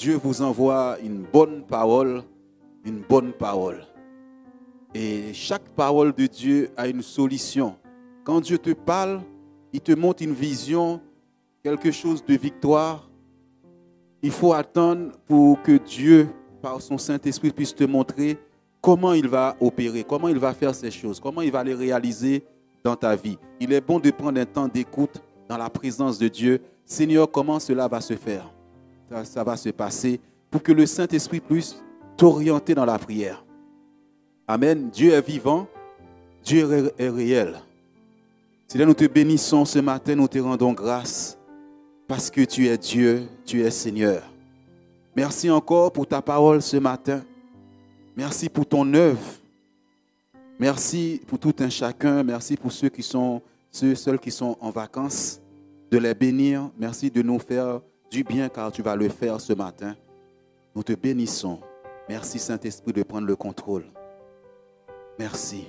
Dieu vous envoie une bonne parole, une bonne parole. Et chaque parole de Dieu a une solution. Quand Dieu te parle, il te montre une vision, quelque chose de victoire. Il faut attendre pour que Dieu, par son Saint-Esprit, puisse te montrer comment il va opérer, comment il va faire ces choses, comment il va les réaliser dans ta vie. Il est bon de prendre un temps d'écoute dans la présence de Dieu. Seigneur, comment cela va se faire? Ça va se passer pour que le Saint-Esprit puisse t'orienter dans la prière. Amen. Dieu est vivant, Dieu est réel. Seigneur, nous te bénissons ce matin, nous te rendons grâce parce que tu es Dieu, tu es Seigneur. Merci encore pour ta parole ce matin. Merci pour ton œuvre. Merci pour tout un chacun. Merci pour ceux seuls qui sont en vacances, de les bénir. Merci de nous faire du bien car tu vas le faire ce matin. Nous te bénissons. Merci Saint-Esprit de prendre le contrôle. Merci.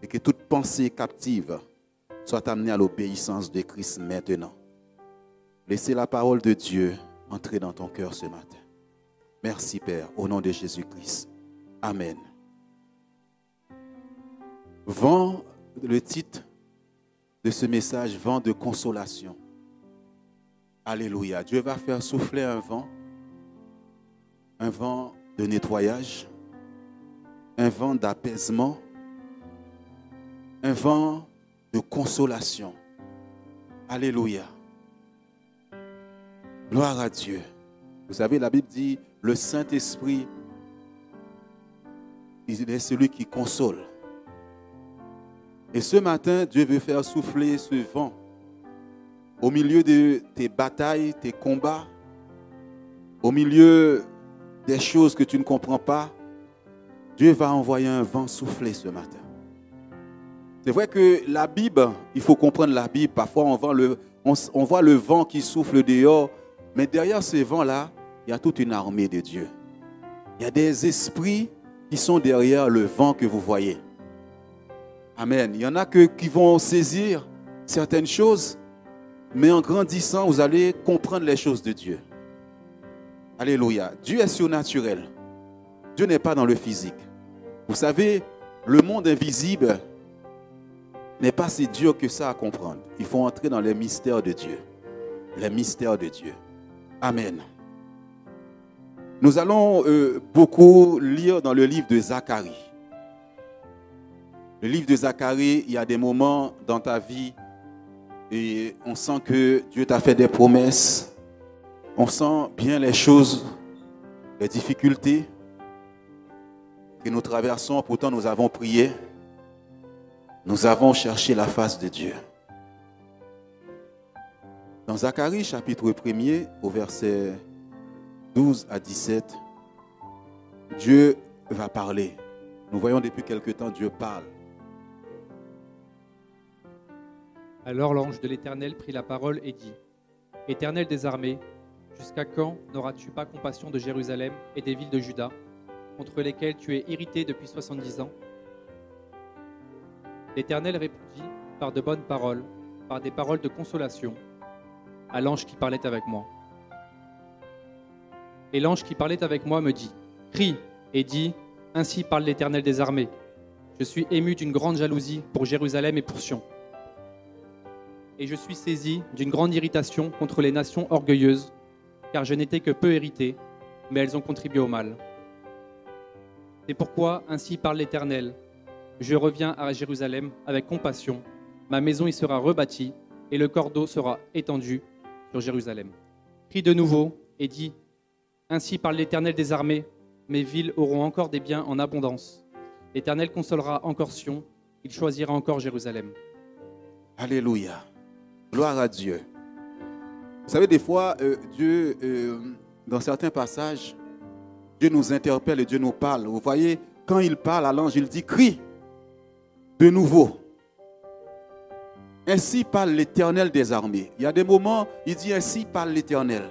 Et que toute pensée captive soit amenée à l'obéissance de Christ maintenant. Laissez la parole de Dieu entrer dans ton cœur ce matin. Merci Père, au nom de Jésus-Christ. Amen. Vent, le titre de ce message, vent de consolation. Alléluia. Dieu va faire souffler un vent de nettoyage, un vent d'apaisement, un vent de consolation. Alléluia. Gloire à Dieu. Vous savez, la Bible dit, le Saint-Esprit, il est celui qui console. Et ce matin, Dieu veut faire souffler ce vent au milieu de tes batailles, tes combats, au milieu des choses que tu ne comprends pas. Dieu va envoyer un vent souffler ce matin. C'est vrai que la Bible, il faut comprendre la Bible. Parfois, on voit le vent qui souffle dehors, mais derrière ce vent-là, il y a toute une armée de Dieu. Il y a des esprits qui sont derrière le vent que vous voyez. Amen. Il y en a qui vont saisir certaines choses, mais en grandissant, vous allez comprendre les choses de Dieu. Alléluia. Dieu est surnaturel. Dieu n'est pas dans le physique. Vous savez, le monde invisible n'est pas si dur que ça à comprendre. Il faut entrer dans les mystères de Dieu. Les mystères de Dieu. Amen. Nous allons beaucoup lire dans le livre de Zacharie. Le livre de Zacharie, il y a des moments dans ta vie et on sent que Dieu t'a fait des promesses. On sent bien les choses, les difficultés que nous traversons. Pourtant, nous avons prié. Nous avons cherché la face de Dieu. Dans Zacharie, chapitre 1er, au verset 12 à 17, Dieu va parler. Nous voyons depuis quelque temps Dieu parle. Alors l'ange de l'Éternel prit la parole et dit : Éternel des armées, jusqu'à quand n'auras-tu pas compassion de Jérusalem et des villes de Juda, contre lesquelles tu es irrité depuis 70 ans ? L'Éternel répondit par de bonnes paroles, par des paroles de consolation, à l'ange qui parlait avec moi. Et l'ange qui parlait avec moi me dit : Crie et dis : Ainsi parle l'Éternel des armées. Je suis ému d'une grande jalousie pour Jérusalem et pour Sion. Et je suis saisi d'une grande irritation contre les nations orgueilleuses, car je n'étais que peu hérité, mais elles ont contribué au mal. C'est pourquoi, ainsi parle l'Éternel, je reviens à Jérusalem avec compassion, ma maison y sera rebâtie, et le cordeau sera étendu sur Jérusalem. Crie de nouveau et dis : Ainsi parle l'Éternel des armées, mes villes auront encore des biens en abondance. L'Éternel consolera encore Sion, il choisira encore Jérusalem. Alléluia. Gloire à Dieu. Vous savez, des fois, Dieu, dans certains passages, Dieu nous interpelle et Dieu nous parle. Vous voyez, quand il parle à l'ange, il dit : Crie de nouveau. Ainsi parle l'Éternel des armées. Il y a des moments, il dit : Ainsi parle l'Éternel.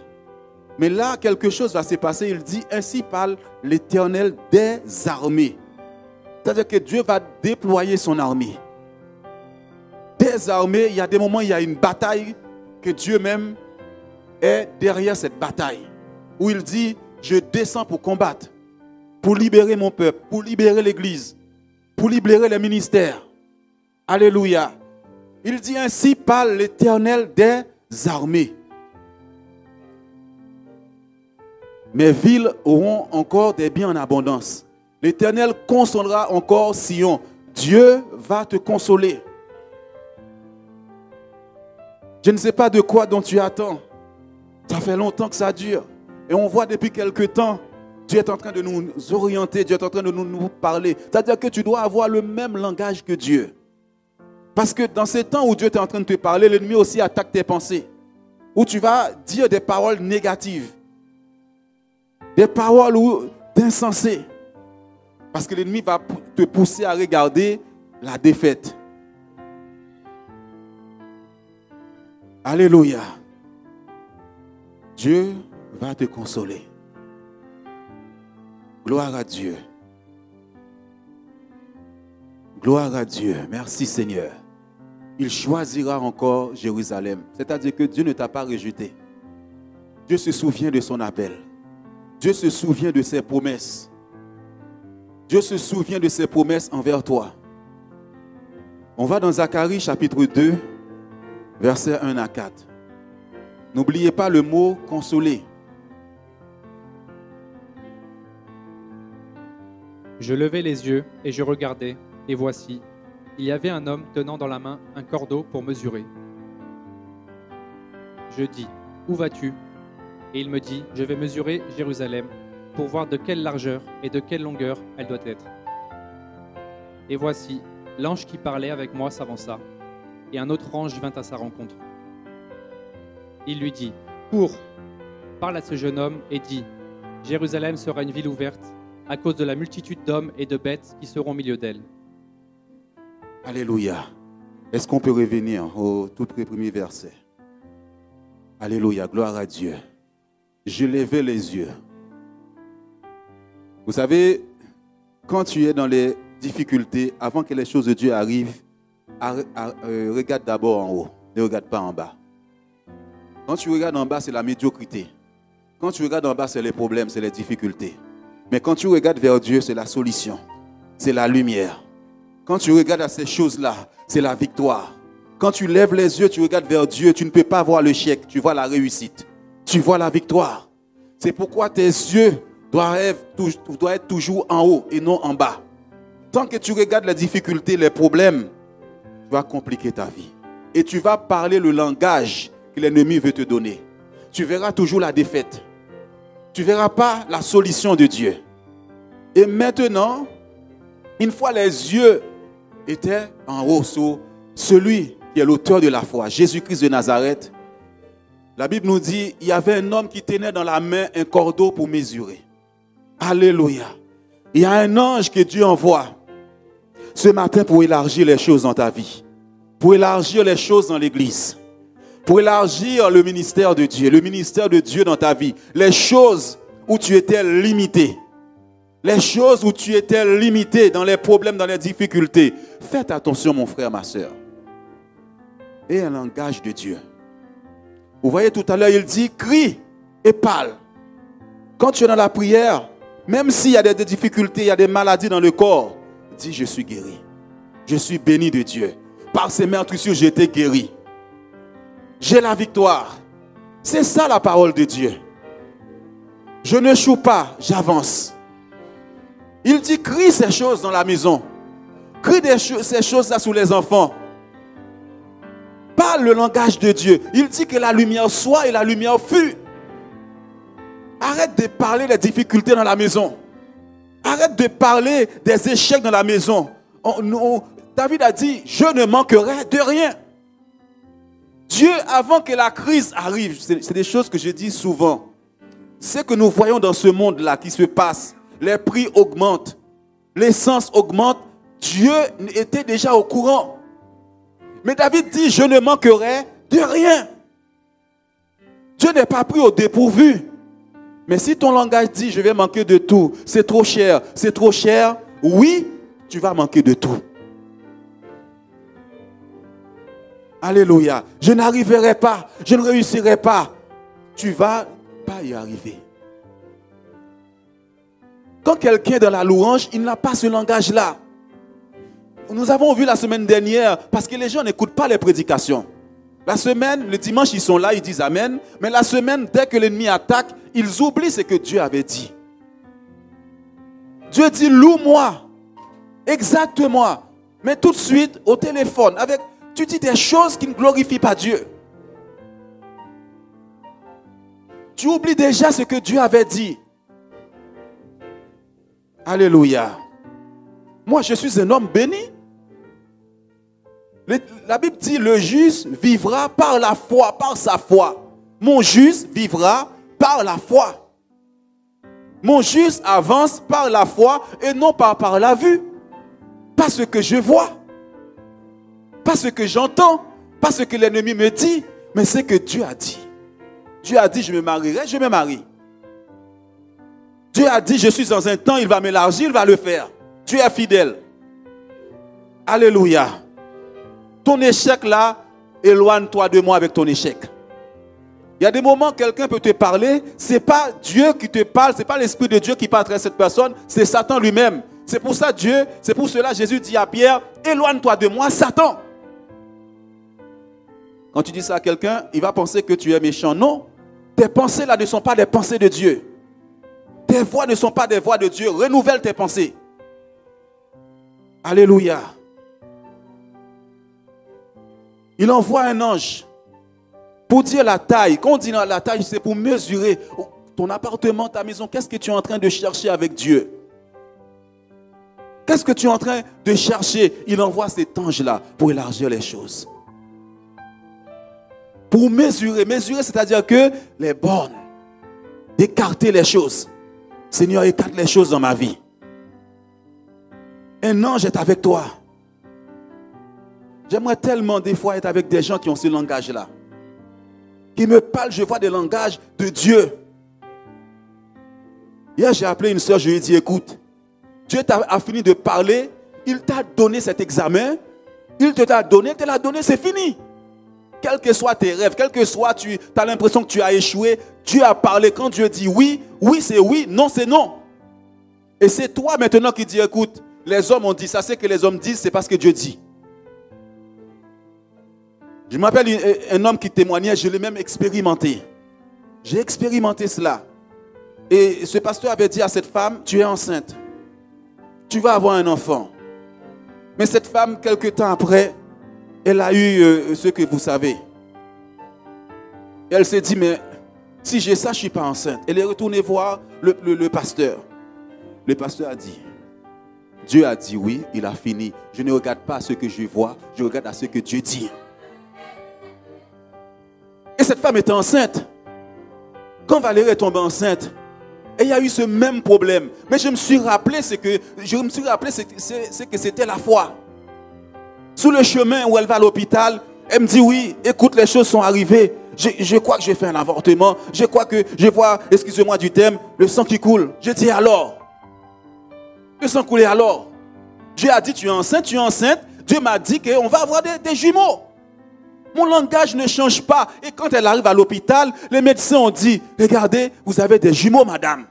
Mais là, quelque chose va se passer. Il dit : Ainsi parle l'Éternel des armées. C'est-à-dire que Dieu va déployer son armée. Des armées, il y a des moments, il y a une bataille que Dieu même est derrière cette bataille. où il dit, je descends pour combattre, pour libérer mon peuple, pour libérer l'Église, pour libérer les ministères. Alléluia. Il dit ainsi parle l'Éternel des armées. Mes villes auront encore des biens en abondance. L'Éternel consolera encore Sion. Dieu va te consoler. Je ne sais pas de quoi dont tu attends. Ça fait longtemps que ça dure. Et on voit depuis quelque temps, Dieu est en train de nous orienter, Dieu est en train de nous parler. C'est-à-dire que tu dois avoir le même langage que Dieu. Parce que dans ces temps où Dieu est en train de te parler, l'ennemi aussi attaque tes pensées. Où tu vas dire des paroles négatives. Des paroles d'insensé. Parce que l'ennemi va te pousser à regarder la défaite. Alléluia. Dieu va te consoler. Gloire à Dieu. Gloire à Dieu. Merci Seigneur. Il choisira encore Jérusalem. C'est-à-dire que Dieu ne t'a pas rejeté. Dieu se souvient de son appel. Dieu se souvient de ses promesses. Dieu se souvient de ses promesses envers toi. On va dans Zacharie chapitre 2, versets 1 à 4. N'oubliez pas le mot consoler. Je levai les yeux et je regardai, et voici, il y avait un homme tenant dans la main un cordeau pour mesurer. Je dis, où vas-tu? Et il me dit, je vais mesurer Jérusalem pour voir de quelle largeur et de quelle longueur elle doit être. Et voici, l'ange qui parlait avec moi s'avança, et un autre ange vint à sa rencontre. Il lui dit, cours, parle à ce jeune homme et dis, Jérusalem sera une ville ouverte à cause de la multitude d'hommes et de bêtes qui seront au milieu d'elle. Alléluia. Est-ce qu'on peut revenir au tout premier verset? Alléluia, gloire à Dieu. Je levais les yeux. Vous savez, quand tu es dans les difficultés, avant que les choses de Dieu arrivent, regarde d'abord en haut, ne regarde pas en bas. Quand tu regardes en bas, c'est la médiocrité. Quand tu regardes en bas, c'est les problèmes, c'est les difficultés. Mais quand tu regardes vers Dieu, c'est la solution, c'est la lumière. Quand tu regardes à ces choses-là, c'est la victoire. Quand tu lèves les yeux, tu regardes vers Dieu, tu ne peux pas voir l'échec, tu vois la réussite. Tu vois la victoire. C'est pourquoi tes yeux doivent être toujours en haut et non en bas. Tant que tu regardes les difficultés, les problèmes, tu vas compliquer ta vie. Et tu vas parler le langage que l'ennemi veut te donner. Tu verras toujours la défaite. Tu ne verras pas la solution de Dieu. Et maintenant, une fois les yeux étaient en haut sur celui qui est l'auteur de la foi, Jésus-Christ de Nazareth, la Bible nous dit, il y avait un homme qui tenait dans la main un cordeau pour mesurer. Alléluia. Il y a un ange que Dieu envoie ce matin pour élargir les choses dans ta vie, pour élargir les choses dans l'église, pour élargir le ministère de Dieu dans ta vie, les choses où tu étais limité, les choses où tu étais limité dans les problèmes, dans les difficultés. Faites attention mon frère, ma soeur. Et un langage de Dieu. Vous voyez tout à l'heure, il dit, crie et parle. Quand tu es dans la prière, même s'il y a des difficultés, il y a des maladies dans le corps, dis, je suis guéri. Je suis béni de Dieu. Par ses meurtrissures, j'ai été guéri. J'ai la victoire. C'est ça la parole de Dieu. Je ne choue pas, j'avance. Il dit, crie ces choses dans la maison. Crie ces choses-là sous les enfants. Parle le langage de Dieu. Il dit que la lumière soit et la lumière fut. Arrête de parler des difficultés dans la maison. Arrête de parler des échecs dans la maison. David a dit, je ne manquerai de rien. Dieu, avant que la crise arrive, c'est des choses que je dis souvent. Ce que nous voyons dans ce monde-là qui se passe, les prix augmentent, l'essence augmente, Dieu était déjà au courant. Mais David dit, je ne manquerai de rien. Dieu n'est pas pris au dépourvu. Mais si ton langage dit, je vais manquer de tout, c'est trop cher, oui, tu vas manquer de tout. Alléluia. Je n'arriverai pas, je ne réussirai pas. Tu ne vas pas y arriver. Quand quelqu'un est dans la louange, il n'a pas ce langage-là. Nous avons vu la semaine dernière, parce que les gens n'écoutent pas les prédications. La semaine, le dimanche, ils sont là, ils disent Amen. Mais la semaine, dès que l'ennemi attaque, ils oublient ce que Dieu avait dit. Dieu dit, loue-moi, exalte-moi. Mais tout de suite, au téléphone, tu dis des choses qui ne glorifient pas Dieu. Tu oublies déjà ce que Dieu avait dit. Alléluia. Moi, je suis un homme béni. La Bible dit, le juste vivra par la foi, par sa foi. Mon juste vivra par la foi. Mon juste avance par la foi et non pas par la vue. Pas ce que je vois, pas ce que j'entends, pas ce que l'ennemi me dit, mais ce que Dieu a dit. Dieu a dit, je me marierai, je me marie. Dieu a dit, je suis dans un temps, il va m'élargir, il va le faire. Dieu est fidèle. Alléluia. Ton échec là, éloigne-toi de moi avec ton échec. Il y a des moments, quelqu'un peut te parler, ce n'est pas Dieu qui te parle, ce n'est pas l'Esprit de Dieu qui parle à travers cette personne, c'est Satan lui-même. C'est pour ça c'est pour cela Jésus dit à Pierre, éloigne-toi de moi, Satan. Quand tu dis ça à quelqu'un, il va penser que tu es méchant. Non, tes pensées là ne sont pas des pensées de Dieu. Tes voix ne sont pas des voix de Dieu. Renouvelle tes pensées. Alléluia. Il envoie un ange pour dire la taille. Quand on dit la taille, c'est pour mesurer ton appartement, ta maison. Qu'est-ce que tu es en train de chercher avec Dieu? Qu'est-ce que tu es en train de chercher? Il envoie cet ange-là pour élargir les choses. Pour mesurer. Mesurer, c'est-à-dire que les bornes. Écarter les choses. Seigneur, écarte les choses dans ma vie. Un ange est avec toi. J'aimerais tellement des fois être avec des gens qui ont ce langage-là. Qui me parlent, je vois des langages de Dieu. Hier, j'ai appelé une soeur, je lui ai dit, écoute, Dieu a fini de parler, il t'a donné cet examen, il te l'a donné, c'est fini. Quels que soient tes rêves, quel que soit, tu as l'impression que tu as échoué, Dieu a parlé. Quand Dieu dit oui, oui c'est oui, non c'est non. Et c'est toi maintenant qui dis, écoute, les hommes ont dit ça, c'est que les hommes disent, c'est parce que Dieu dit. Je m'appelle un homme qui témoignait, je l'ai même expérimenté. J'ai expérimenté cela. Et ce pasteur avait dit à cette femme, tu es enceinte. Tu vas avoir un enfant. Mais cette femme, quelque temps après, elle a eu ce que vous savez. Elle s'est dit, mais si j'ai ça, je ne suis pas enceinte. Elle est retournée voir le pasteur. Le pasteur a dit, Dieu a dit oui, il a fini. Je ne regarde pas ce que je vois, je regarde à ce que Dieu dit. Et cette femme était enceinte. Quand Valérie est tombée enceinte, et il y a eu ce même problème. Mais je me suis rappelé que c'était la foi. Sur le chemin où elle va à l'hôpital, elle me dit oui, écoute, les choses sont arrivées. Je crois que j'ai fait un avortement. Je crois que je vois, excusez-moi du thème, le sang qui coule. Je dis alors. Le sang coulait alors. Dieu a dit tu es enceinte. Dieu m'a dit qu'on va avoir des jumeaux. Mon langage ne change pas. Et quand elle arrive à l'hôpital, les médecins ont dit, regardez, vous avez des jumeaux, madame.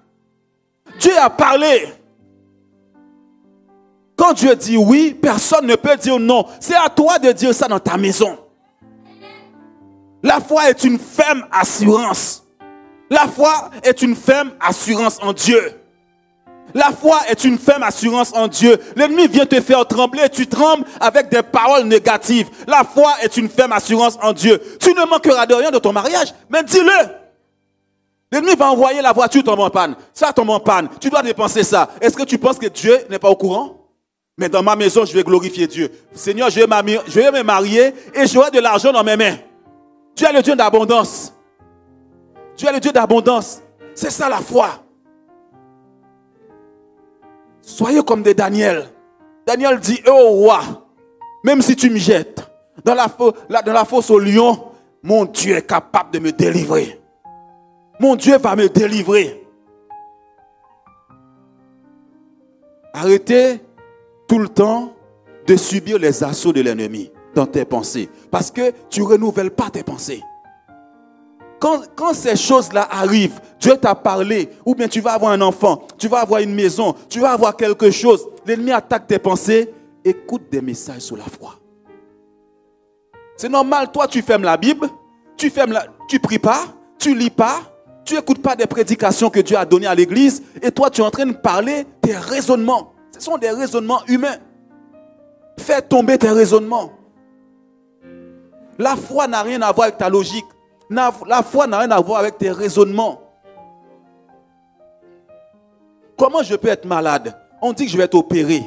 Dieu a parlé. Quand Dieu dit oui, personne ne peut dire non. C'est à toi de dire ça dans ta maison. La foi est une ferme assurance. La foi est une ferme assurance en Dieu. La foi est une ferme assurance en Dieu. L'ennemi vient te faire trembler et tu trembles avec des paroles négatives. La foi est une ferme assurance en Dieu. Tu ne manqueras de rien de ton mariage, mais dis-le. L'ennemi va envoyer la voiture tombe en panne. Ça tombe en panne. Tu dois dépenser ça. Est-ce que tu penses que Dieu n'est pas au courant? Mais dans ma maison, je vais glorifier Dieu. Seigneur, je vais me marier et j'aurai de l'argent dans mes mains. Tu es le Dieu d'abondance. Tu es le Dieu d'abondance. C'est ça la foi. Soyez comme des Daniel. Daniel dit, oh roi, même si tu me jettes dans la fosse au lion, mon Dieu est capable de me délivrer. Mon Dieu va me délivrer. Arrêtez tout le temps de subir les assauts de l'ennemi dans tes pensées. Parce que tu ne renouvelles pas tes pensées. Quand ces choses-là arrivent, Dieu t'a parlé, ou bien tu vas avoir un enfant, tu vas avoir une maison, tu vas avoir quelque chose, l'ennemi attaque tes pensées, écoute des messages sur la foi. C'est normal, toi tu fermes la Bible, tu pries pas, tu lis pas, tu n'écoutes pas des prédications que Dieu a données à l'église, et toi tu es en train de parler des raisonnements. Ce sont des raisonnements humains. Fais tomber tes raisonnements. La foi n'a rien à voir avec ta logique. La foi n'a rien à voir avec tes raisonnements. Comment je peux être malade? On dit que je vais être opéré.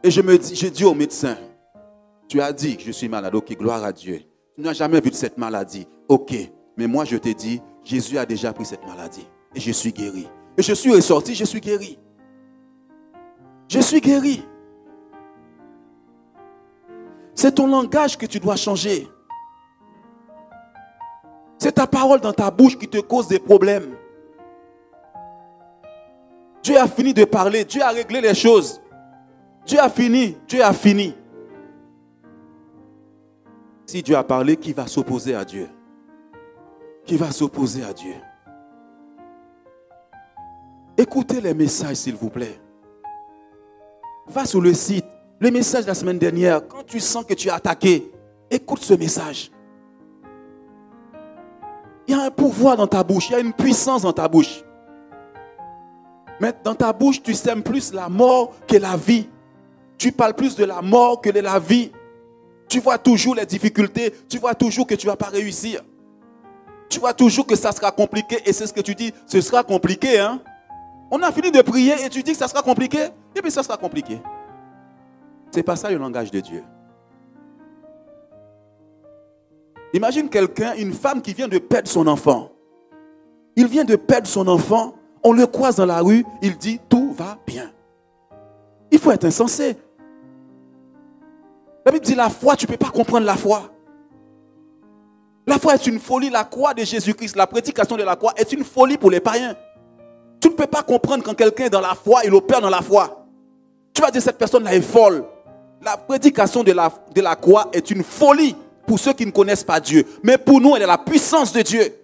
Et je dis au médecin, tu as dit que je suis malade. Ok, gloire à Dieu. Tu n'as jamais vu de cette maladie. Ok, mais moi je te dis, Jésus a déjà pris cette maladie. Et je suis guéri. Et je suis ressorti, je suis guéri. Je suis guéri. C'est ton langage que tu dois changer. C'est ta parole dans ta bouche qui te cause des problèmes. Dieu a fini de parler. Dieu a réglé les choses. Dieu a fini. Dieu a fini. Si Dieu a parlé, qui va s'opposer à Dieu? Qui va s'opposer à Dieu? Écoutez les messages, s'il vous plaît. Va sur le site. Le message de la semaine dernière, quand tu sens que tu es attaqué, écoute ce message. Il y a un pouvoir dans ta bouche, il y a une puissance dans ta bouche. Mais dans ta bouche, tu sèmes plus la mort que la vie. Tu parles plus de la mort que de la vie. Tu vois toujours les difficultés, tu vois toujours que tu ne vas pas réussir. Tu vois toujours que ça sera compliqué et c'est ce que tu dis, ce sera compliqué. Hein? On a fini de prier et tu dis que ça sera compliqué, et puis ça sera compliqué. Ce n'est pas ça le langage de Dieu. Imagine quelqu'un, une femme qui vient de perdre son enfant. Il vient de perdre son enfant, on le croise dans la rue, il dit tout va bien. Il faut être insensé. La Bible dit la foi, tu ne peux pas comprendre la foi. La foi est une folie, la croix de Jésus-Christ, la prédication de la croix est une folie pour les païens. Tu ne peux pas comprendre quand quelqu'un est dans la foi, il opère dans la foi. Tu vas dire cette personne-là est folle. La prédication de la croix est une folie pour ceux qui ne connaissent pas Dieu. Mais pour nous, elle est la puissance de Dieu.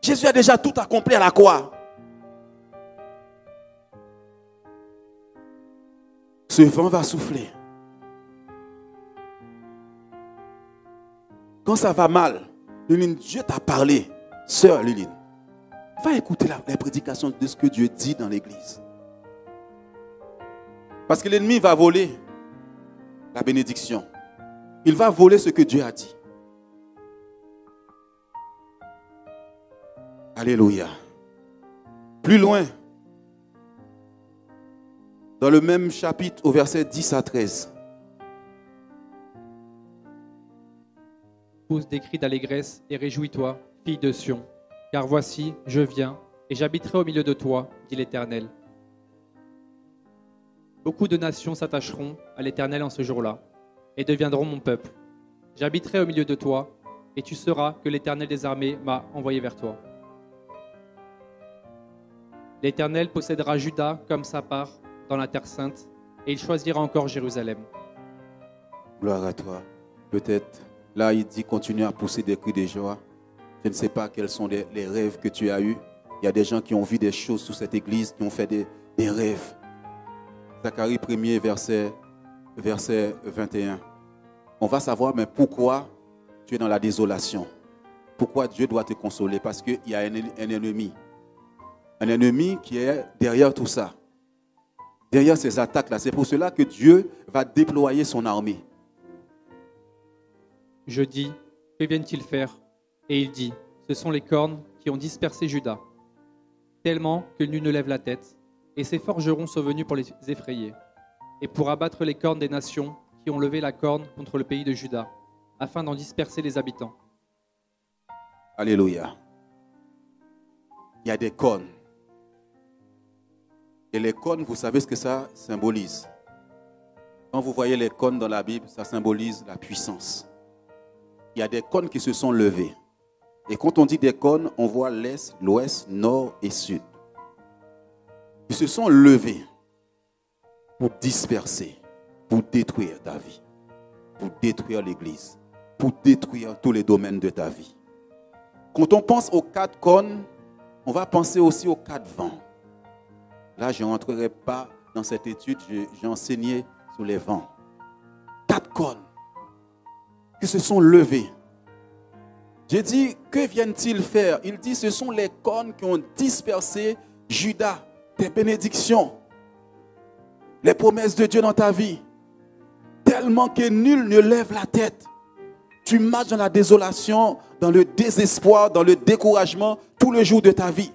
Jésus a déjà tout accompli à la croix. Ce vent va souffler. Quand ça va mal, Liline, Dieu t'a parlé. Sœur Liline, va écouter les prédications de ce que Dieu dit dans l'église. Parce que l'ennemi va voler la bénédiction. Il va voler ce que Dieu a dit. Alléluia. Plus loin, dans le même chapitre, au verset 10 à 13. Pousse des cris d'allégresse et réjouis-toi, fille de Sion, car voici, je viens, et j'habiterai au milieu de toi, dit l'Éternel. Beaucoup de nations s'attacheront à l'Éternel en ce jour-là, et deviendront mon peuple. J'habiterai au milieu de toi, et tu sauras que l'Éternel des armées m'a envoyé vers toi. L'Éternel possédera Juda comme sa part dans la terre sainte, et il choisira encore Jérusalem. Gloire à toi. Peut-être, là il dit, continue à pousser des cris de joie. Je ne sais pas quels sont les rêves que tu as eus. Il y a des gens qui ont vu des choses sous cette église, qui ont fait des rêves. Zacharie 1er, verset 21. On va savoir, mais pourquoi tu es dans la désolation? Pourquoi Dieu doit te consoler? Parce qu'il y a un ennemi. Un ennemi qui est derrière tout ça. Derrière ces attaques-là. C'est pour cela que Dieu va déployer son armée. Je dis, que viennent-ils faire? Et il dit, ce sont les cornes qui ont dispersé Juda, tellement que nul ne lève la tête, et ces forgerons sont venus pour les effrayer, et pour abattre les cornes des nations qui ont levé la corne contre le pays de Juda, afin d'en disperser les habitants. Alléluia. Il y a des cornes. Et les cornes, vous savez ce que ça symbolise. Quand vous voyez les cornes dans la Bible, ça symbolise la puissance. Il y a des cornes qui se sont levées. Et quand on dit des cornes, on voit l'est, l'ouest, nord et sud. Ils se sont levés pour disperser, pour détruire ta vie, pour détruire l'église, pour détruire tous les domaines de ta vie. Quand on pense aux 4 cônes, on va penser aussi aux 4 vents. Là, je ne rentrerai pas dans cette étude, j'ai enseigné sur les vents. 4 cônes qui se sont levés. J'ai dit, que viennent-ils faire? Il dit, ce sont les cônes qui ont dispersé Judas, tes bénédictions, les promesses de Dieu dans ta vie. Tellement que nul ne lève la tête. Tu marches dans la désolation, dans le désespoir, dans le découragement, tout le jour de ta vie.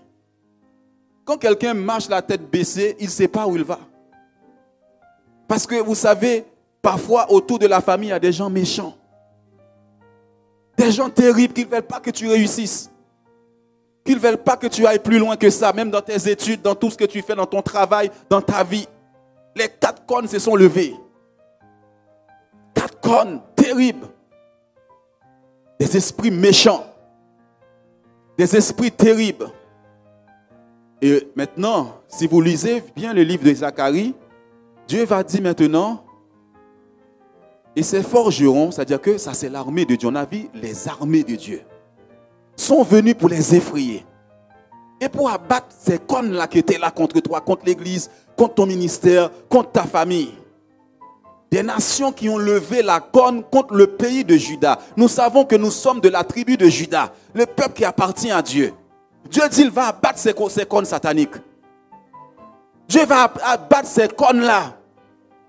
Quand quelqu'un marche la tête baissée, il ne sait pas où il va. Parce que vous savez, parfois autour de la famille, il y a des gens méchants. Des gens terribles qui ne veulent pas que tu réussisses. Qui ne veulent pas que tu ailles plus loin que ça, même dans tes études, dans tout ce que tu fais, dans ton travail, dans ta vie. Les 4 cônes se sont levés. 4 cônes terribles. Des esprits méchants. Des esprits terribles. Et maintenant, si vous lisez bien le livre de Zacharie, Dieu va dire maintenant, et ces forgerons, c'est-à-dire que ça c'est l'armée de Dieu. On a vu les armées de Dieu sont venus pour les effrayer. Et pour abattre ces cônes-là qui étaient là contre toi, contre l'église, contre ton ministère, contre ta famille. Des nations qui ont levé la cône contre le pays de Juda. Nous savons que nous sommes de la tribu de Juda, le peuple qui appartient à Dieu. Dieu dit qu'il va abattre ces cônes sataniques. Dieu va abattre ces cônes-là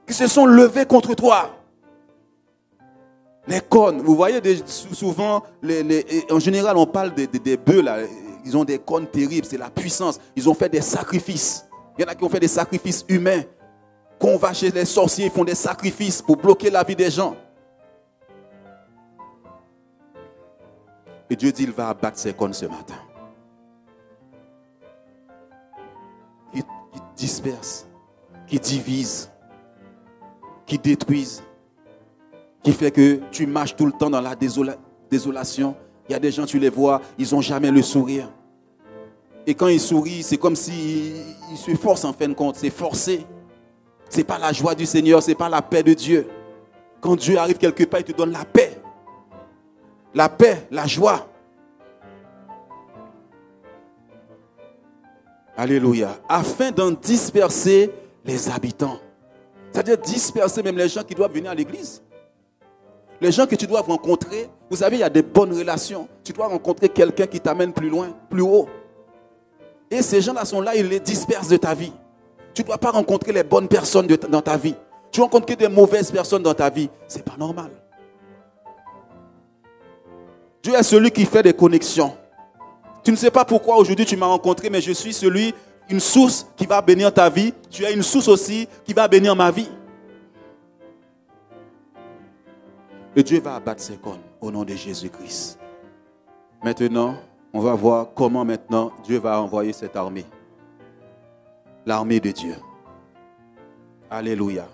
qui se sont levés contre toi. Les cônes, vous voyez souvent, en général on parle des bœufs là, ils ont des cônes terribles, c'est la puissance. Ils ont fait des sacrifices. Il y en a qui ont fait des sacrifices humains. Quand on va chez les sorciers, ils font des sacrifices pour bloquer la vie des gens. Et Dieu dit qu'il va abattre ces cônes ce matin. Qui dispersent, qui divisent, qui détruisent, qui fait que tu marches tout le temps dans la désolation. Il y a des gens, tu les vois, ils n'ont jamais le sourire. Et quand ils sourient, c'est comme s'ils se forcent en fin de compte. C'est forcé. Ce n'est pas la joie du Seigneur, ce n'est pas la paix de Dieu. Quand Dieu arrive quelque part, il te donne la paix. La paix, la joie. Alléluia. Afin d'en disperser les habitants. C'est-à-dire disperser même les gens qui doivent venir à l'église. Les gens que tu dois rencontrer. Vous savez, il y a des bonnes relations. Tu dois rencontrer quelqu'un qui t'amène plus loin, plus haut. Et ces gens-là sont là, ils les dispersent de ta vie. Tu ne dois pas rencontrer les bonnes personnes dans ta vie. Tu rencontres que des mauvaises personnes dans ta vie. Ce n'est pas normal. Dieu est celui qui fait des connexions. Tu ne sais pas pourquoi aujourd'hui tu m'as rencontré, mais je suis une source qui va bénir ta vie. Tu es une source aussi qui va bénir ma vie. Et Dieu va abattre ces cônes au nom de Jésus-Christ. Maintenant, on va voir comment maintenant Dieu va envoyer cette armée. L'armée de Dieu. Alléluia.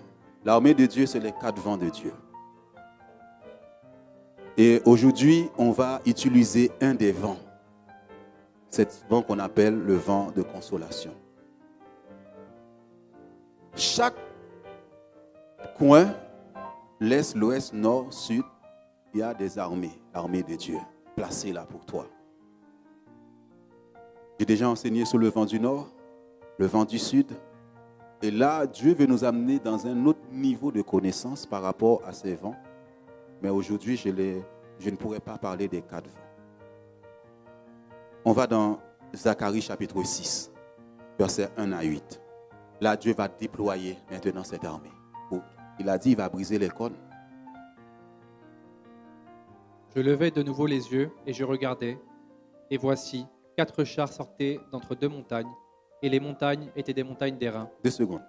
L'armée de Dieu, c'est les 4 vents de Dieu. Et aujourd'hui, on va utiliser un des vents. Cet vent qu'on appelle le vent de consolation. Chaque coin, l'est, l'ouest, nord, sud, il y a des armées, l'armée de Dieu, placées là pour toi. J'ai déjà enseigné sur le vent du nord, le vent du sud. Et là, Dieu veut nous amener dans un autre niveau de connaissance par rapport à ces vents. Mais aujourd'hui, je ne pourrais pas parler des 4 vents. On va dans Zacharie chapitre 6, versets 1 à 8. Là, Dieu va déployer maintenant cette armée. Il a dit qu'il va briser les cônes. Je levai de nouveau les yeux et je regardais. Et voici, 4 chars sortaient d'entre 2 montagnes. Et les montagnes étaient des montagnes d'airain. 2 secondes.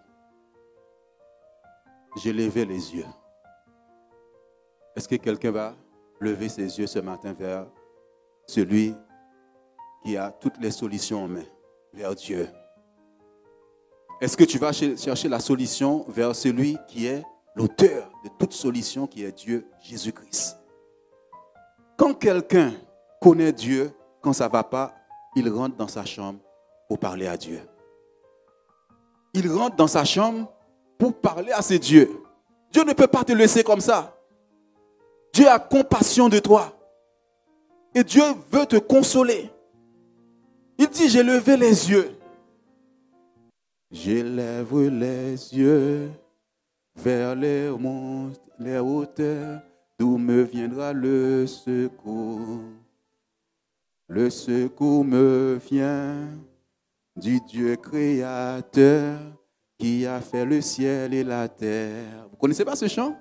J'ai levé les yeux. Est-ce que quelqu'un va lever ses yeux ce matin vers celui qui a toutes les solutions en main, vers Dieu? Est-ce que tu vas chercher la solution vers celui qui est l'auteur de toute solution, qui est Dieu, Jésus-Christ? Quand quelqu'un connaît Dieu, quand ça ne va pas, il rentre dans sa chambre pour parler à Dieu. Il rentre dans sa chambre pour parler à ses dieux. Dieu ne peut pas te laisser comme ça. Dieu a compassion de toi. Et Dieu veut te consoler. Il dit, j'ai levé les yeux. J'élève les yeux vers les monts, les hauteurs, d'où me viendra le secours. Le secours me vient du Dieu créateur qui a fait le ciel et la terre. Vous ne connaissez pas ce chant?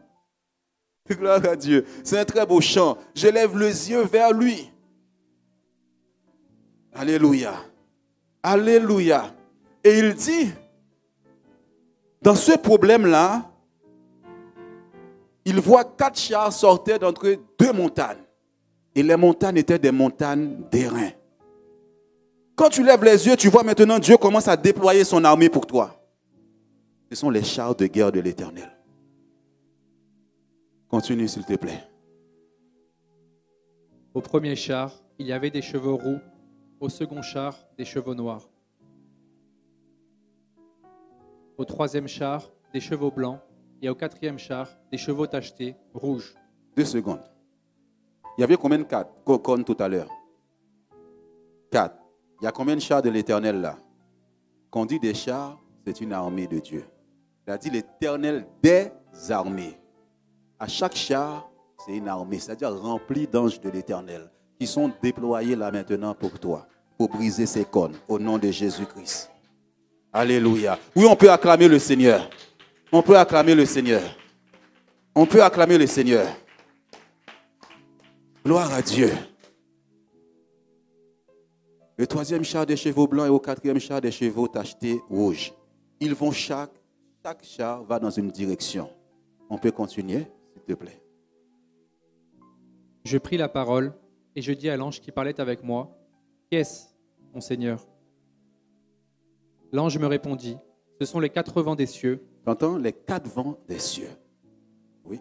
Gloire à Dieu. C'est un très beau chant. Je lève les yeux vers lui. Alléluia. Alléluia. Et il dit, dans ce problème-là, il voit 4 chars sortir d'entre 2 montagnes. Et les montagnes étaient des montagnes d'airain. Quand tu lèves les yeux, tu vois maintenant Dieu commence à déployer son armée pour toi. Ce sont les chars de guerre de l'Éternel. Continue s'il te plaît. Au premier char, il y avait des chevaux roux. Au second char, des chevaux noirs. Au troisième char, des chevaux blancs. Et au quatrième char, des chevaux tachetés, rouges. 2 secondes. Il y avait combien de cornes tout à l'heure? 4. Il y a combien de chars de l'Éternel là? Quand on dit des chars, c'est une armée de Dieu. Il a dit l'Éternel des armées. À chaque char, c'est une armée, c'est-à-dire remplie d'anges de l'Éternel qui sont déployés là maintenant pour toi, pour briser ces cornes au nom de Jésus-Christ. Alléluia. Oui, on peut acclamer le Seigneur. On peut acclamer le Seigneur. On peut acclamer le Seigneur. Gloire à Dieu. Le 3e char des chevaux blancs et au 4e char des chevaux tachetés rouges. Ils vont chaque char va dans une direction. On peut continuer, s'il te plaît. Je pris la parole et je dis à l'ange qui parlait avec moi, « Qu'est-ce, mon Seigneur ?» L'ange me répondit, « Ce sont les 4 vents des cieux. » T'entends? Les 4 vents des cieux. Oui.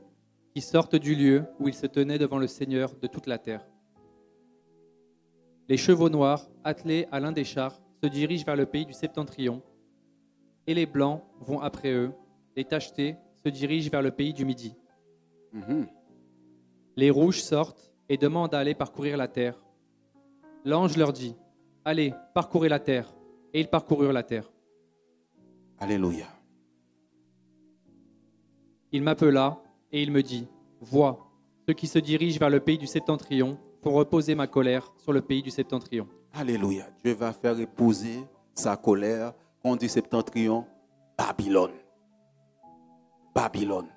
Qui sortent du lieu où il se tenait devant le Seigneur de toute la terre. Les chevaux noirs, attelés à l'un des chars, se dirigent vers le pays du septentrion, et les blancs vont après eux. Les tachetés se dirigent vers le pays du midi. Les rouges sortent et demandent à aller parcourir la terre. L'ange leur dit, « Allez, parcourez la terre. » Et ils parcoururent la terre. Alléluia. Il m'appela et il me dit, « Vois, ceux qui se dirigent vers le pays du septentrion font reposer ma colère sur le pays du septentrion. » Alléluia. Dieu va faire reposer sa colère contre le septentrion, Babylone. Babylone.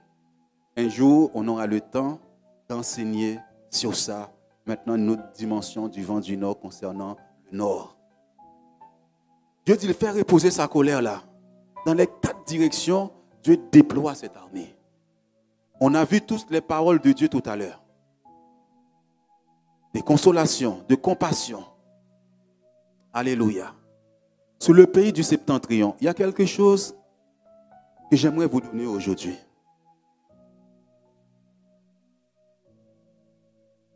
Un jour, on aura le temps d'enseigner sur ça. Maintenant, une autre dimension du vent du Nord concernant le Nord. Dieu dit, il fait reposer sa colère là. Dans les 4 directions, Dieu déploie cette armée. On a vu toutes les paroles de Dieu tout à l'heure. De consolation, de compassion. Alléluia. Sur le pays du septentrion, il y a quelque chose que j'aimerais vous donner aujourd'hui.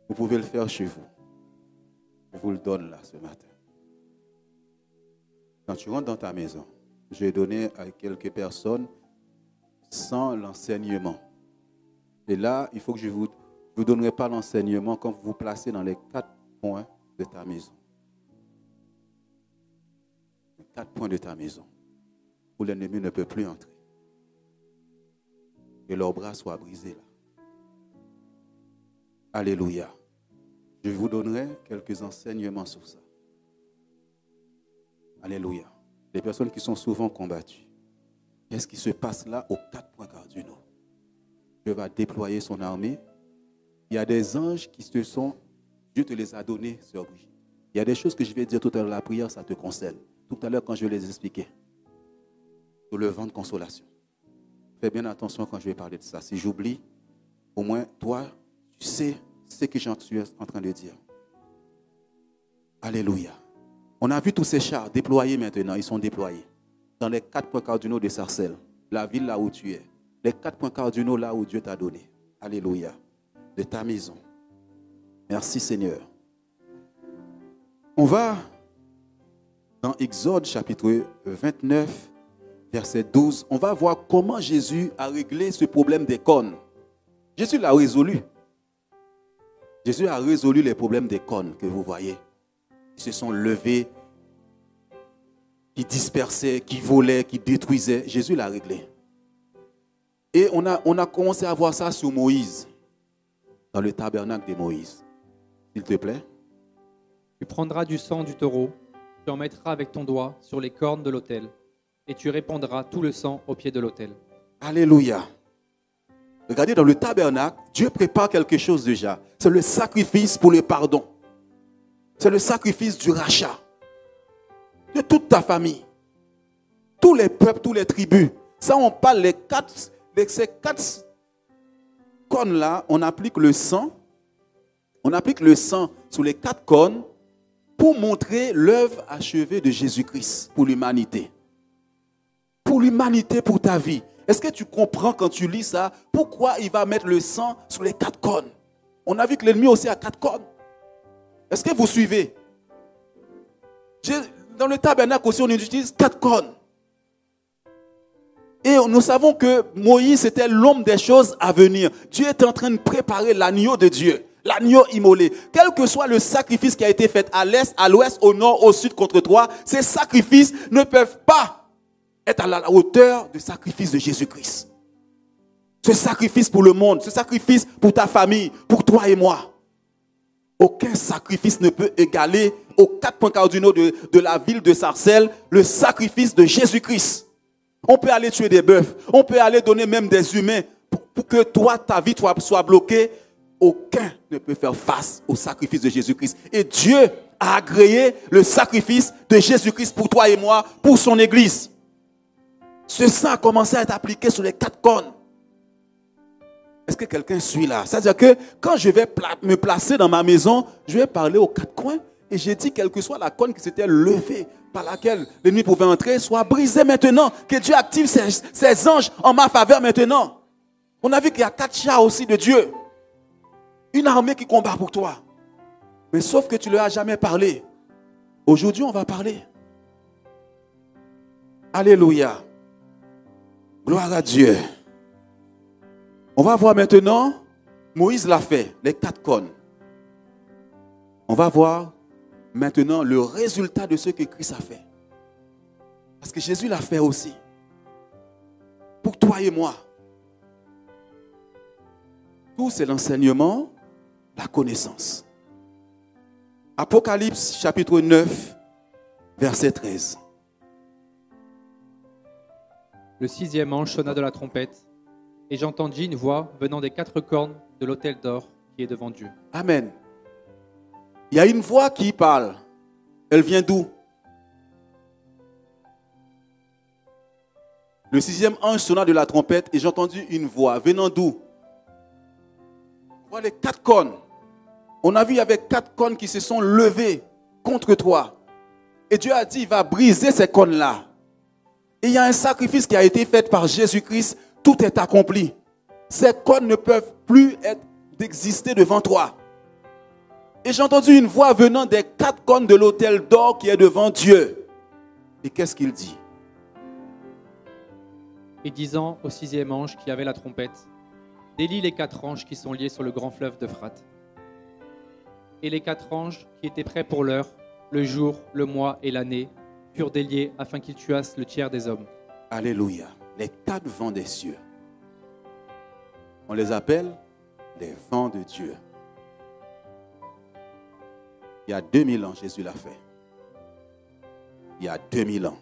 Vous pouvez le faire chez vous. Je vous le donne là ce matin. Quand tu rentres dans ta maison, je vais donner à quelques personnes sans l'enseignement. Et là, il faut que je vous donnerai pas l'enseignement quand vous vous placez dans les 4 points de ta maison. Les 4 points de ta maison où l'ennemi ne peut plus entrer. Que leurs bras soient brisés là. Alléluia. Je vous donnerai quelques enseignements sur ça. Alléluia. Les personnes qui sont souvent combattues. Qu'est-ce qui se passe là aux 4 points cardinaux? Dieu va déployer son armée. Il y a des anges qui se sont, Dieu te les a donnés, sœur Brigitte. Il y a des choses que je vais dire tout à l'heure, la prière, ça te concerne. Tout à l'heure, quand je vais les expliquer. Sur le vent de consolation. Fais bien attention quand je vais parler de ça. Si j'oublie, au moins, toi, tu sais ce que je suis en train de dire. Alléluia. On a vu tous ces chars déployés maintenant. Ils sont déployés dans les 4 points cardinaux de Sarcelles. La ville là où tu es. Les 4 points cardinaux là où Dieu t'a donné. Alléluia. De ta maison. Merci Seigneur. On va dans Exode chapitre 29, verset 12. On va voir comment Jésus a réglé ce problème des cornes. Jésus l'a résolu. Jésus a résolu les problèmes des cônes que vous voyez. Ils se sont levés, qui dispersaient, qui volaient, qui détruisaient. Jésus l'a réglé. Et on a commencé à voir ça sur Moïse, dans le tabernacle de Moïse. S'il te plaît. Tu prendras du sang du taureau, tu en mettras avec ton doigt sur les cornes de l'autel, et tu répandras tout le sang au pied de l'autel. Alléluia. Regardez, dans le tabernacle, Dieu prépare quelque chose déjà. C'est le sacrifice pour le pardon. C'est le sacrifice du rachat. De toute ta famille. Tous les peuples, toutes les tribus. Ça, on parle ces quatre cônes-là, on applique le sang. On applique le sang sur les quatre cônes pour montrer l'œuvre achevée de Jésus-Christ pour l'humanité. Pour l'humanité, pour ta vie. Est-ce que tu comprends quand tu lis ça, pourquoi il va mettre le sang sur les quatre cônes? On a vu que l'ennemi aussi a quatre cônes. Est-ce que vous suivez? Dans le tabernacle aussi, on utilise quatre cônes. Et nous savons que Moïse était l'homme des choses à venir. Dieu est en train de préparer l'agneau de Dieu, l'agneau immolé. Quel que soit le sacrifice qui a été fait à l'est, à l'ouest, au nord, au sud contre toi, ces sacrifices ne peuvent pas être à la hauteur du sacrifice de Jésus-Christ. Ce sacrifice pour le monde, ce sacrifice pour ta famille, pour toi et moi. Aucun sacrifice ne peut égaler aux quatre points cardinaux de la ville de Sarcelles le sacrifice de Jésus-Christ. On peut aller tuer des bœufs, on peut aller donner même des humains pour que toi, ta vie soit bloquée. Aucun ne peut faire face au sacrifice de Jésus-Christ. Et Dieu a agréé le sacrifice de Jésus-Christ pour toi et moi, pour son Église. Ce sang a commencé à être appliqué sur les quatre cônes. Est-ce que quelqu'un suit là? C'est-à-dire que quand je vais me placer dans ma maison, je vais parler aux quatre coins. Et j'ai dit, quelle que soit la cône qui s'était levée, par laquelle l'ennemi pouvait entrer, soit brisée maintenant. Que Dieu active ses anges en ma faveur maintenant. On a vu qu'il y a quatre chars aussi de Dieu. Une armée qui combat pour toi. Mais sauf que tu ne leur as jamais parlé. Aujourd'hui, on va parler. Alléluia. Gloire à Dieu. On va voir maintenant, Moïse l'a fait, les quatre cônes. On va voir maintenant le résultat de ce que Christ a fait. Parce que Jésus l'a fait aussi. Pour toi et moi. Tout c'est l'enseignement, la connaissance. Apocalypse chapitre 9, verset 13. Le sixième ange sonna de la trompette, et j'entendis une voix venant des quatre cornes de l'autel d'or qui est devant Dieu. Amen. Il y a une voix qui parle. Elle vient d'où? Le sixième ange sonna de la trompette et j'ai entendu une voix venant d'où? Voilà les quatre cônes. On a vu il y avait quatre cônes qui se sont levés contre toi. Et Dieu a dit il va briser ces cônes-là. Et il y a un sacrifice qui a été fait par Jésus-Christ. Tout est accompli. Ces cônes ne peuvent plus d'exister devant toi. Et j'ai entendu une voix venant des quatre cônes de l'autel d'or qui est devant Dieu. Et qu'est-ce qu'il dit? Et disant au sixième ange qui avait la trompette, délie les quatre anges qui sont liés sur le grand fleuve d'Euphrate. Et les quatre anges qui étaient prêts pour l'heure, le jour, le mois et l'année, furent déliés afin qu'ils tuassent le tiers des hommes. Alléluia. Les quatre vents des cieux. On les appelle les vents de Dieu. Il y a 2000 ans, Jésus l'a fait. Il y a 2000 ans.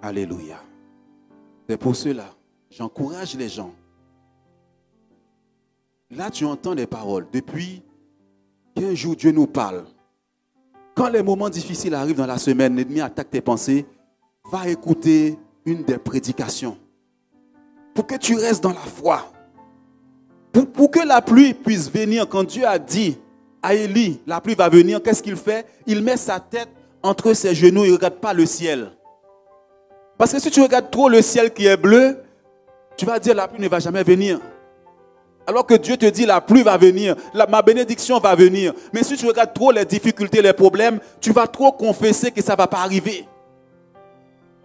Alléluia. C'est pour cela, j'encourage les gens. Là, tu entends des paroles. Depuis qu'un jour Dieu nous parle. Quand les moments difficiles arrivent dans la semaine, l'ennemi attaque tes pensées, va écouter une des prédications. Pour que tu restes dans la foi. Pour que la pluie puisse venir. Quand Dieu a dit à Élie, la pluie va venir, qu'est-ce qu'il fait? Il met sa tête entre ses genoux et il ne regarde pas le ciel. Parce que si tu regardes trop le ciel qui est bleu, tu vas dire la pluie ne va jamais venir. Alors que Dieu te dit la pluie va venir, ma bénédiction va venir. Mais si tu regardes trop les difficultés, les problèmes, tu vas trop confesser que ça ne va pas arriver.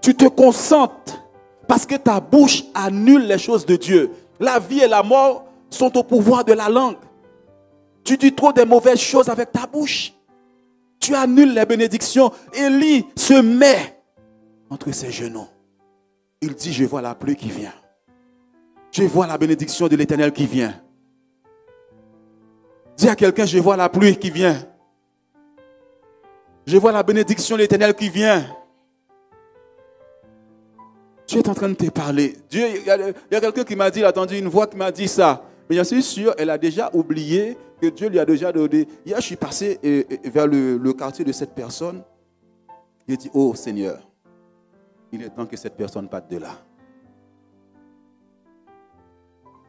Tu te concentres parce que ta bouche annule les choses de Dieu. La vie et la mort sont au pouvoir de la langue. Tu dis trop de mauvaises choses avec ta bouche. Tu annules les bénédictions. Élie se met entre ses genoux. Il dit, je vois la pluie qui vient. Je vois la bénédiction de l'Éternel qui vient. Dis à quelqu'un, je vois la pluie qui vient. Je vois la bénédiction de l'Éternel qui vient. Dieu est en train de te parler. Dieu, il y a quelqu'un qui m'a dit, il a entendu une voix qui m'a dit ça. Mais je suis sûr, elle a déjà oublié que Dieu lui a déjà donné. Hier, je suis passé vers le quartier de cette personne. J'ai dit, oh Seigneur, il est temps que cette personne parte de là.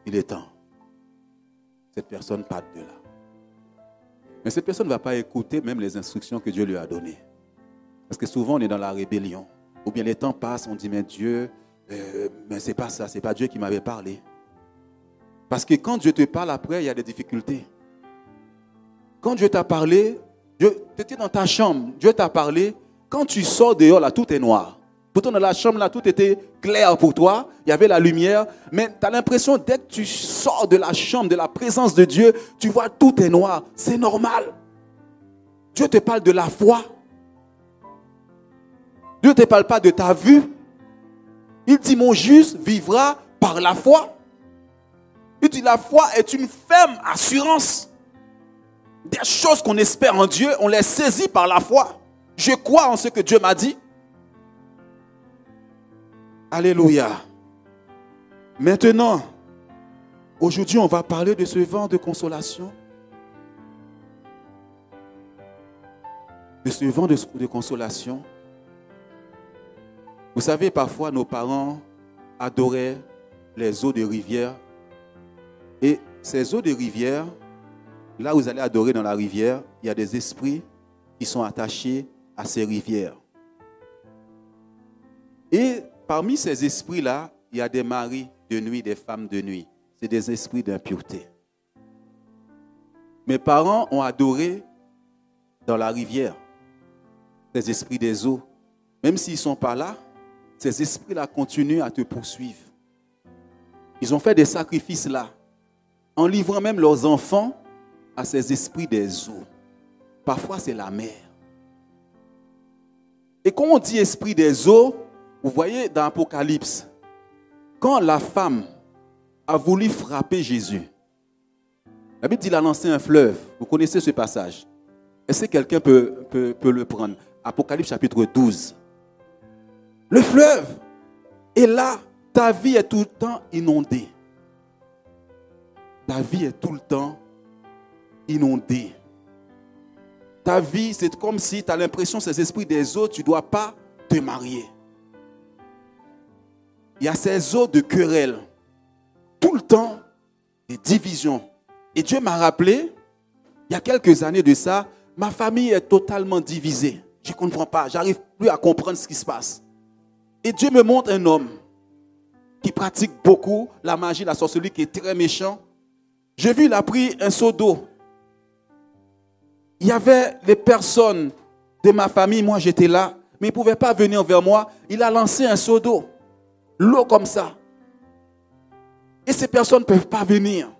Il est temps. Cette personne parte de là. Mais cette personne ne va pas écouter même les instructions que Dieu lui a données. Parce que souvent, on est dans la rébellion. Ou bien les temps passent, on dit, mais Dieu, mais c'est pas ça, c'est pas Dieu qui m'avait parlé. Parce que quand Dieu te parle après, il y a des difficultés. Quand Dieu t'a parlé, tu étais dans ta chambre, Dieu t'a parlé. Quand tu sors dehors, là, tout est noir. Pourtant, dans la chambre, là, tout était clair pour toi. Il y avait la lumière. Mais tu as l'impression, dès que tu sors de la chambre, de la présence de Dieu, tu vois, tout est noir. C'est normal. Dieu te parle de la foi. Dieu ne te parle pas de ta vue. Il dit, mon juste vivra par la foi. Il dit, la foi est une ferme assurance. Des choses qu'on espère en Dieu, on les saisit par la foi. Je crois en ce que Dieu m'a dit. Alléluia. Maintenant, aujourd'hui, on va parler de ce vent de consolation. De ce vent de consolation. Vous savez, parfois, nos parents adoraient les eaux de rivière. Et ces eaux de rivière, là où vous allez adorer dans la rivière, il y a des esprits qui sont attachés à ces rivières. Et parmi ces esprits-là, il y a des maris de nuit, des femmes de nuit. C'est des esprits d'impureté. Mes parents ont adoré dans la rivière ces esprits des eaux. Même s'ils ne sont pas là, ces esprits-là continuent à te poursuivre. Ils ont fait des sacrifices là, en livrant même leurs enfants à ces esprits des eaux. Parfois, c'est la mer. Et quand on dit esprit des eaux, vous voyez dans l'Apocalypse, quand la femme a voulu frapper Jésus, la Bible dit qu'il a lancé un fleuve. Vous connaissez ce passage. Est-ce que quelqu'un peut le prendre? Apocalypse chapitre 12. Le fleuve. Et là, ta vie est tout le temps inondée. Ta vie est tout le temps inondée. Ta vie, c'est comme si tu as l'impression que ces esprits des eaux, tu ne dois pas te marier. Il y a ces eaux de querelle. Tout le temps, des divisions. Et Dieu m'a rappelé, il y a quelques années de ça, ma famille est totalement divisée. Je ne comprends pas, je n'arrive plus à comprendre ce qui se passe. Et Dieu me montre un homme qui pratique beaucoup la magie, la sorcellerie, qui est très méchant. J'ai vu, il a pris un seau d'eau. Il y avait les personnes de ma famille, moi j'étais là, mais ils ne pouvaient pas venir vers moi. Il a lancé un seau d'eau, l'eau comme ça. Et ces personnes ne peuvent pas venir.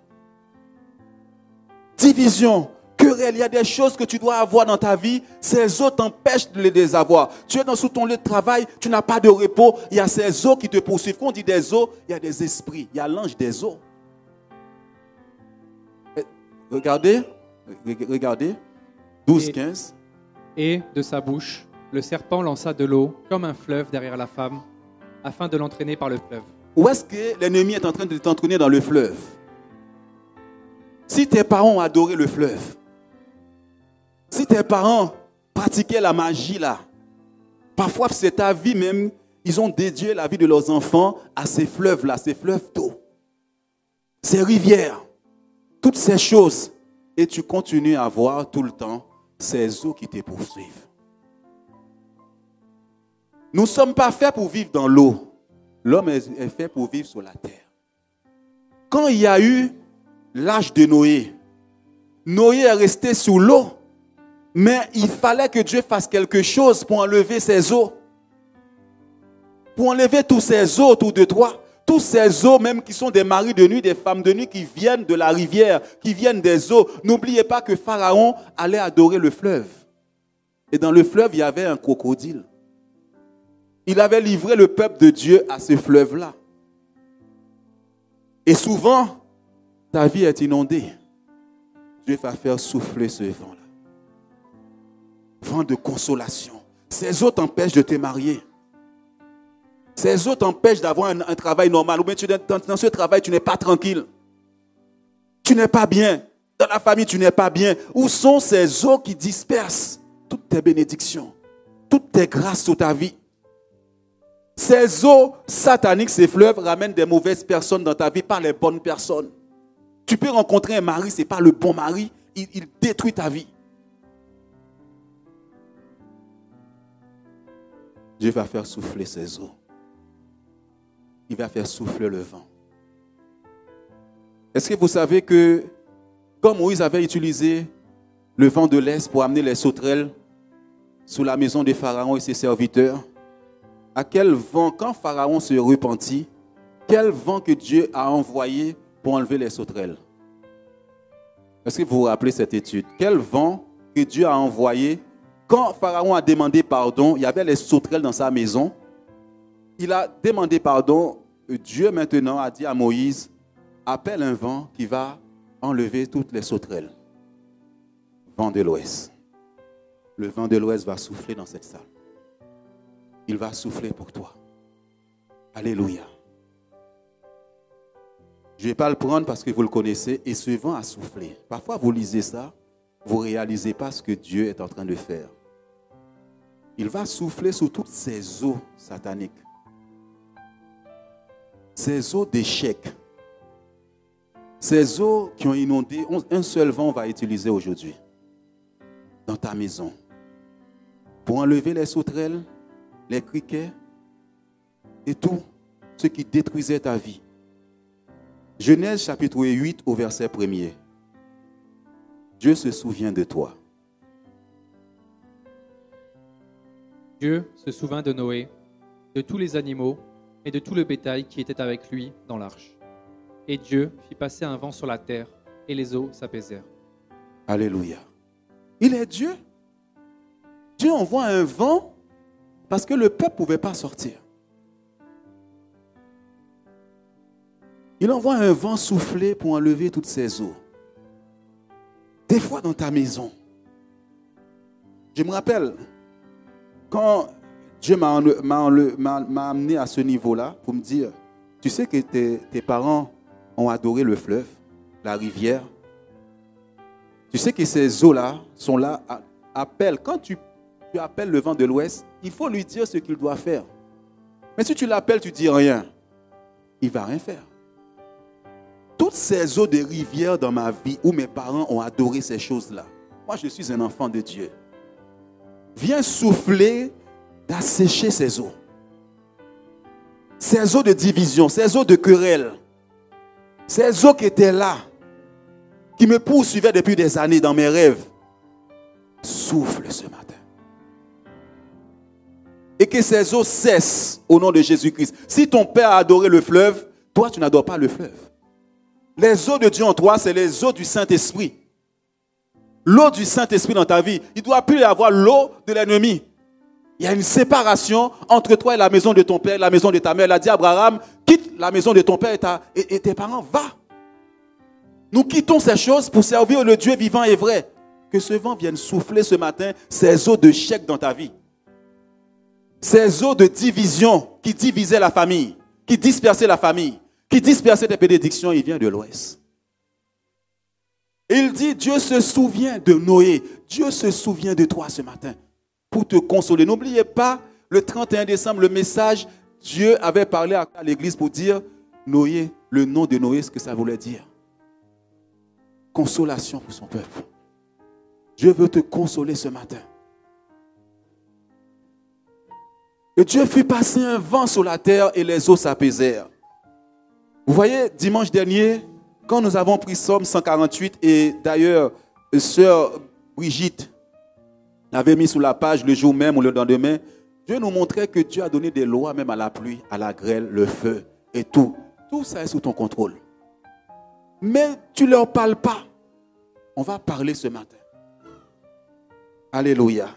Division, querelle, il y a des choses que tu dois avoir dans ta vie, ces eaux t'empêchent de les avoir. Tu es sous ton lieu de travail, tu n'as pas de repos, il y a ces eaux qui te poursuivent. Quand on dit des eaux, il y a des esprits, il y a l'ange des eaux. Regardez, 12, 15. Et de sa bouche, le serpent lança de l'eau comme un fleuve derrière la femme, afin de l'entraîner par le fleuve. Où est-ce que l'ennemi est en train de t'entraîner dans le fleuve? Si tes parents ont adoré le fleuve, si tes parents pratiquaient la magie là, parfois c'est ta vie même, ils ont dédié la vie de leurs enfants à ces fleuves là, ces fleuves d'eau, ces rivières, toutes ces choses. Et tu continues à voir tout le temps ces eaux qui te poursuivent. Nous ne sommes pas faits pour vivre dans l'eau. L'homme est fait pour vivre sur la terre. Quand il y a eu l'âge de Noé, Noé est resté sous l'eau, mais il fallait que Dieu fasse quelque chose pour enlever ces eaux. Pour enlever tous ces eaux autour de toi, Tous ces eaux, même qui sont des maris de nuit, des femmes de nuit, qui viennent de la rivière, qui viennent des eaux. N'oubliez pas que Pharaon allait adorer le fleuve. Et dans le fleuve, il y avait un crocodile. Il avait livré le peuple de Dieu à ce fleuve-là. Et souvent, ta vie est inondée. Dieu va faire souffler ce vent-là. Vent de consolation. Ces eaux t'empêchent de te marier. Ces eaux t'empêchent d'avoir un travail normal. Ou bien dans ce travail, tu n'es pas tranquille. Tu n'es pas bien. Dans la famille, tu n'es pas bien. Où sont ces eaux qui dispersent toutes tes bénédictions, toutes tes grâces sur ta vie? Ces eaux sataniques, ces fleuves ramènent des mauvaises personnes dans ta vie, pas les bonnes personnes. Tu peux rencontrer un mari, ce n'est pas le bon mari, il détruit ta vie. Dieu va faire souffler ces eaux. Il va faire souffler le vent. Est-ce que vous savez que quand Moïse avait utilisé le vent de l'Est pour amener les sauterelles sous la maison de Pharaon et ses serviteurs, à quel vent, quand Pharaon se repentit, quel vent que Dieu a envoyé pour enlever les sauterelles? Est-ce que vous vous rappelez cette étude? Quel vent que Dieu a envoyé quand Pharaon a demandé pardon? Il y avait les sauterelles dans sa maison. Il a demandé pardon. Dieu maintenant a dit à Moïse, appelle un vent qui va enlever toutes les sauterelles. Vent de l'Ouest. Le vent de l'Ouest va souffler dans cette salle. Il va souffler pour toi. Alléluia. Je ne vais pas le prendre parce que vous le connaissez. Et ce vent a soufflé. Parfois, vous lisez ça, vous ne réalisez pas ce que Dieu est en train de faire. Il va souffler sur toutes ces eaux sataniques. Ces eaux d'échec. Ces eaux qui ont inondé, un seul vent va utiliser aujourd'hui. Dans ta maison. Pour enlever les sauterelles, les criquets et tout ce qui détruisait ta vie. Genèse chapitre 8 au verset 1er. Dieu se souvient de toi. Dieu se souvint de Noé, de tous les animaux et de tout le bétail qui était avec lui dans l'arche. Et Dieu fit passer un vent sur la terre, et les eaux s'apaisèrent. Alléluia. Il est Dieu. Dieu envoie un vent parce que le peuple ne pouvait pas sortir. Il envoie un vent souffler pour enlever toutes ces eaux. Des fois dans ta maison. Je me rappelle, quand Dieu m'a amené à ce niveau-là pour me dire, tu sais que tes parents ont adoré le fleuve, la rivière. Tu sais que ces eaux-là sont là, appellent. Quand tu appelles le vent de l'Ouest, il faut lui dire ce qu'il doit faire. Mais si tu l'appelles, tu ne dis rien, il ne va rien faire. Toutes ces eaux de rivière dans ma vie où mes parents ont adoré ces choses-là, moi je suis un enfant de Dieu. Viens souffler d'assécher ces eaux. Ces eaux de division, ces eaux de querelle, ces eaux qui étaient là, qui me poursuivaient depuis des années dans mes rêves, souffle ce matin. Et que ces eaux cessent au nom de Jésus-Christ. Si ton père a adoré le fleuve, toi tu n'adores pas le fleuve. Les eaux de Dieu en toi, c'est les eaux du Saint-Esprit. L'eau du Saint-Esprit dans ta vie. Il ne doit plus y avoir l'eau de l'ennemi. Il y a une séparation entre toi et la maison de ton père, la maison de ta mère. Il a dit à Abraham, quitte la maison de ton père et tes parents, va. Nous quittons ces choses pour servir le Dieu vivant et vrai. Que ce vent vienne souffler ce matin ces eaux de chèque dans ta vie. Ces eaux de division qui divisaient la famille, qui dispersaient la famille, qui dispersait tes bénédictions, il vient de l'Ouest. Il dit, Dieu se souvient de Noé. Dieu se souvient de toi ce matin pour te consoler. N'oubliez pas, le 31 décembre, le message, Dieu avait parlé à l'église pour dire, Noé, le nom de Noé, ce que ça voulait dire. Consolation pour son peuple. Dieu veut te consoler ce matin. Et Dieu fit passer un vent sur la terre et les eaux s'apaisèrent. Vous voyez, dimanche dernier, quand nous avons pris Psaume 148, et d'ailleurs, sœur Brigitte l'avait mis sous la page le jour même ou le lendemain, Dieu nous montrait que Dieu a donné des lois même à la pluie, à la grêle, le feu, et tout. Tout ça est sous ton contrôle. Mais tu ne leur parles pas. On va parler ce matin. Alléluia.